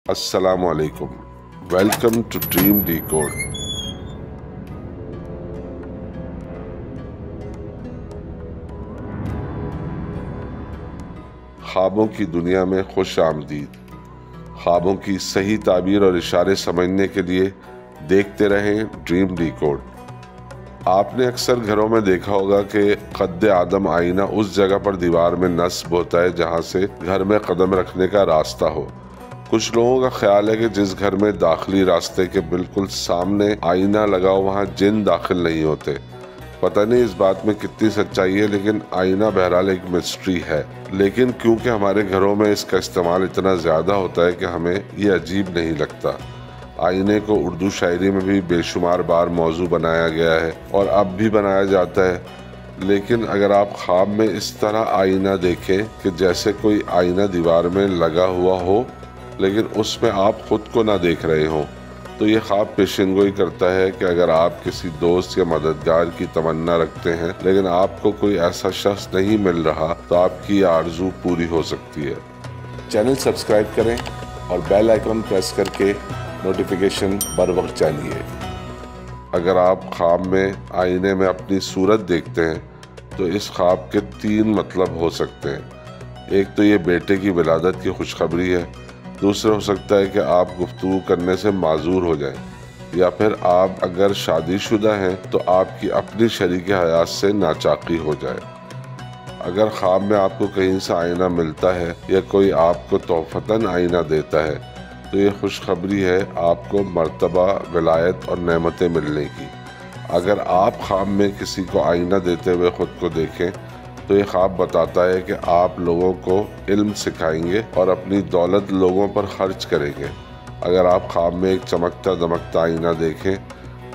السلام علیکم، welcome to dream decode. خوابوں کی دنیا میں خوش آمدید۔ خوابوں کی صحیح تعبیر اور اشارے سمجھنے کے لیے دیکھتے رہیں ڈریم ڈیکوڈ۔ آپ نے اکثر گھروں میں دیکھا ہوگا کہ قد آدم آئینہ اس جگہ پر دیوار میں نصب ہوتا ہے جہاں سے گھر میں قدم رکھنے کا راستہ ہو۔ کچھ لوگوں کا خیال ہے کہ جس گھر میں داخلی راستے کے بالکل سامنے آئینہ لگا ہو وہاں جن داخل نہیں ہوتے۔ پتہ نہیں اس بات میں کتنی سچائی ہے، لیکن آئینہ بہرحال ایک مسٹری ہے۔ لیکن کیونکہ ہمارے گھروں میں اس کا استعمال اتنا زیادہ ہوتا ہے کہ ہمیں یہ عجیب نہیں لگتا۔ آئینے کو اردو شاعری میں بھی بے شمار بار موضوع بنایا گیا ہے اور اب بھی بنایا جاتا ہے۔ لیکن اگر آپ خواب میں اس طرح آئینہ دیکھیں کہ جیسے کوئی آئینہ دیوار میں لگا ہوا ہو لیکن اس میں آپ خود کو نہ دیکھ رہے ہوں، تو یہ خواب پیشین گوئی کرتا ہے کہ اگر آپ کسی دوست یا مددگار کی تمنا رکھتے ہیں لیکن آپ کو کوئی ایسا شخص نہیں مل رہا تو آپ کی یہ آرزو پوری ہو سکتی ہے۔ چینل سبسکرائب کریں اور بیل آئیکن پریس کر کے نوٹیفیکیشن بر وقت جانیے۔ اگر آپ خواب میں آئینے میں اپنی صورت دیکھتے ہیں تو اس خواب کے 3 مطلب ہو سکتے ہیں۔ ایک تو یہ بیٹے کی ولادت کی خوشخبری ہے، دوسرا ہو سکتا ہے کہ آپ گفتگو کرنے سے معذور ہو جائیں، یا پھر آپ اگر شادی شدہ ہیں تو آپ کی اپنی شریک حیات سے ناچاقی ہو جائے۔ اگر خواب میں آپ کو کہیں سے آئینہ ملتا ہے یا کوئی آپ کو تحفتاً آئینہ دیتا ہے تو یہ خوشخبری ہے آپ کو مرتبہ، ولایت اور نعمتیں ملنے کی۔ اگر آپ خواب میں کسی کو آئینہ دیتے ہوئے خود کو دیکھیں تو یہ خواب بتاتا ہے کہ آپ لوگوں کو علم سکھائیں گے اور اپنی دولت لوگوں پر خرچ کریں گے۔ اگر آپ خواب میں ایک چمکتا دمکتا آئینہ دیکھیں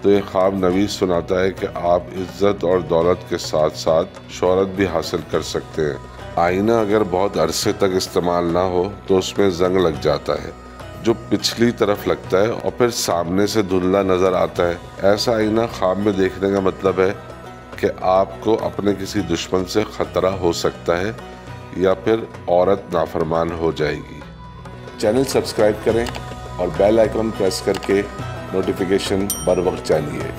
تو یہ خواب نویس سناتا ہے کہ آپ عزت اور دولت کے ساتھ ساتھ شہرت بھی حاصل کر سکتے ہیں۔ آئینہ اگر بہت عرصے تک استعمال نہ ہو تو اس میں زنگ لگ جاتا ہے جو پچھلی طرف لگتا ہے اور پھر سامنے سے دھندلا نظر آتا ہے۔ ایسا آئینہ خواب میں دیکھنے کا مطلب ہے کہ آپ کو اپنے کسی دشمن سے خطرہ ہو سکتا ہے یا پھر عورت نافرمان ہو جائے گی۔ چینل سبسکرائب کریں اور بیل آئیکن پریس کر کے نوٹیفیکیشن بر وقت جانیے۔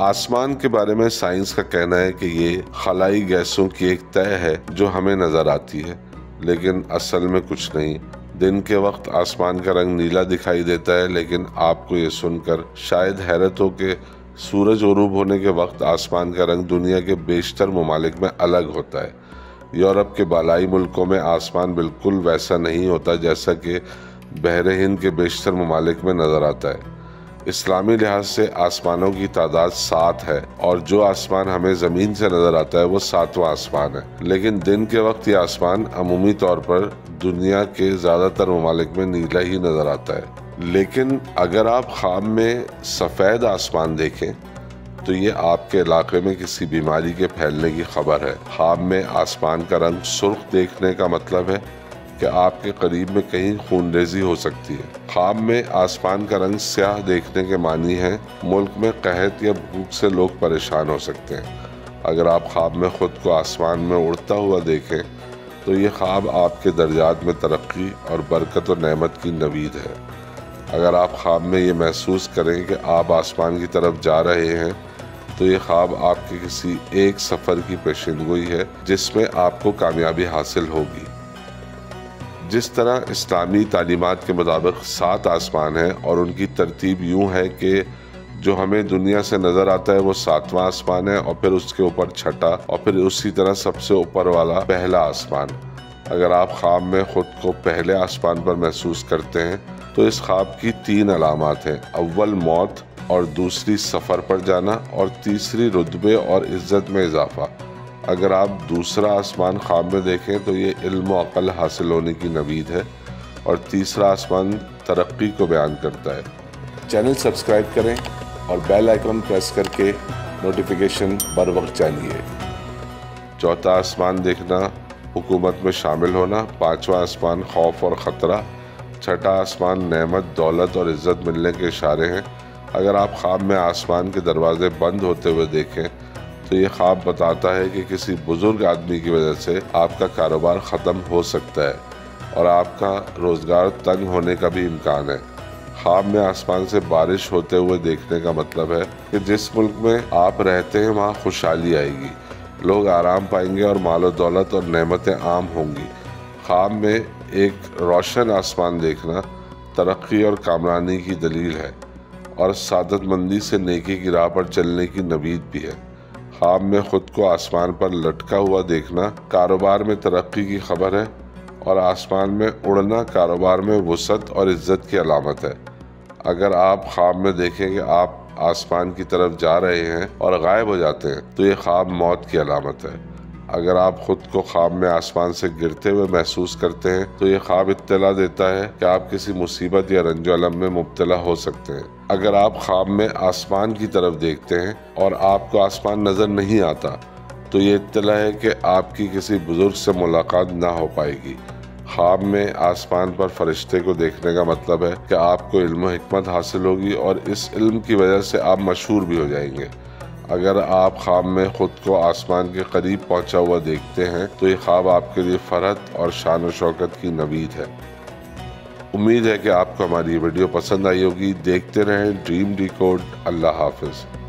آسمان کے بارے میں سائنس کا کہنا ہے کہ یہ خلائی گیسوں کی ایک تہ ہے جو ہمیں نظر آتی ہے لیکن اصل میں کچھ نہیں۔ دن کے وقت آسمان کا رنگ نیلا دکھائی دیتا ہے، لیکن آپ کو یہ سن کر شاید حیرت ہو کہ سورج غروب ہونے کے وقت آسمان کا رنگ دنیا کے بیشتر ممالک میں الگ ہوتا ہے۔ یورپ کے بالائی ملکوں میں آسمان بالکل ویسا نہیں ہوتا جیسا کہ بحر ہند کے بیشتر ممالک میں نظر آتا ہے۔ اسلامی لحاظ سے آسمانوں کی تعداد 7 ہے اور جو آسمان ہمیں زمین سے نظر آتا ہے وہ 7واں آسمان ہے، لیکن دن کے وقت یہ آسمان عمومی طور پر دنیا کے زیادہ تر ممالک میں نیلا ہی نظر آتا ہے۔ لیکن اگر آپ خواب میں سفید آسمان دیکھیں تو یہ آپ کے علاقے میں کسی بیماری کے پھیلنے کی خبر ہے۔ خواب میں آسمان کا رنگ سرخ دیکھنے کا مطلب ہے کہ آپ کے قریب میں کہیں خون ریزی ہو سکتی ہے۔ خواب میں آسمان کا رنگ سیاہ دیکھنے کے معنی ہے ملک میں قحط یا بھوک سے لوگ پریشان ہو سکتے ہیں۔ اگر آپ خواب میں خود کو آسمان میں اڑتا ہوا دیکھیں تو یہ خواب آپ کے درجات میں ترقی اور برکت و نعمت کی نوید ہے۔ اگر آپ خواب میں یہ محسوس کریں کہ آپ آسمان کی طرف جا رہے ہیں تو یہ خواب آپ کے کسی ایک سفر کی پیشین گوئی ہے جس میں آپ کو کامیابی حاصل ہوگی۔ جس طرح اسلامی تعلیمات کے مطابق 7 آسمان ہیں اور ان کی ترتیب یوں ہے کہ جو ہمیں دنیا سے نظر آتا ہے وہ 7واں آسمان ہے اور پھر اس کے اوپر 6ٹھا اور پھر اسی طرح سب سے اوپر والا پہلا آسمان۔ اگر آپ خواب میں خود کو پہلے آسمان پر محسوس کرتے ہیں تو اس خواب کی 3 علامات ہیں: اول موت، اور دوسری سفر پر جانا، اور تیسری رتبے اور عزت میں اضافہ۔ اگر آپ دوسرا آسمان خواب میں دیکھیں تو یہ علم و عقل حاصل ہونے کی نوید ہے، اور تیسرا آسمان ترقی کو بیان کرتا ہے۔ چینل سبسکرائب کریں اور بیل آئیکن پریس کر کے نوٹیفیکیشن بر وقت جانیے۔ چوتھا آسمان دیکھنا حکومت میں شامل ہونا، 5واں آسمان خوف اور خطرہ، 6ٹھا آسمان نعمت، دولت اور عزت ملنے کے اشارے ہیں۔ اگر آپ خواب میں آسمان کے دروازے بند ہوتے ہوئے دیکھیں تو یہ خواب بتاتا ہے کہ کسی بزرگ آدمی کی وجہ سے آپ کا کاروبار ختم ہو سکتا ہے۔ اور آپ کا روزگار تنگ ہونے کا بھی امکان ہے۔ خواب میں آسمان سے بارش ہوتے ہوئے دیکھنے کا مطلب ہے کہ جس ملک میں آپ رہتے ہیں وہاں خوشحالی آئے گی، لوگ آرام پائیں گے اور مال و دولت اور نعمتیں عام ہوں گی۔ خواب میں ایک روشن آسمان دیکھنا ترقی اور کامرانی کی دلیل ہے اور سعادت مندی سے نیکی کی راہ پر چلنے کی نوید بھی ہے۔ خواب میں خود کو آسمان پر لٹکا ہوا دیکھنا کاروبار میں ترقی کی خبر ہے اور آسمان میں اڑنا کاروبار میں وسعت اور عزت کی علامت ہے۔ اگر آپ خواب میں دیکھیں کہ آپ آسمان کی طرف جا رہے ہیں اور غائب ہو جاتے ہیں تو یہ خواب موت کی علامت ہے۔ اگر آپ خود کو خواب میں آسمان سے گرتے ہوئے محسوس کرتے ہیں تو یہ خواب اطلاع دیتا ہے کہ آپ کسی مصیبت یا رنج و الم میں مبتلا ہو سکتے ہیں۔ اگر آپ خواب میں آسمان کی طرف دیکھتے ہیں اور آپ کو آسمان نظر نہیں آتا تو یہ اطلاع ہے کہ آپ کی کسی بزرگ سے ملاقات نہ ہو پائے گی۔ خواب میں آسمان پر فرشتے کو دیکھنے کا مطلب ہے کہ آپ کو علم و حکمت حاصل ہوگی اور اس علم کی وجہ سے آپ مشہور بھی ہو جائیں گے۔ اگر آپ خواب میں خود کو آسمان کے قریب پہنچا ہوا دیکھتے ہیں تو یہ خواب آپ کے لیے فرحت اور شان و شوکت کی نوید ہے۔ امید ہے کہ آپ کو ہماری ویڈیو پسند آئی ہوگی۔ دیکھتے رہیں ڈریم ڈیکوڈ۔ اللہ حافظ۔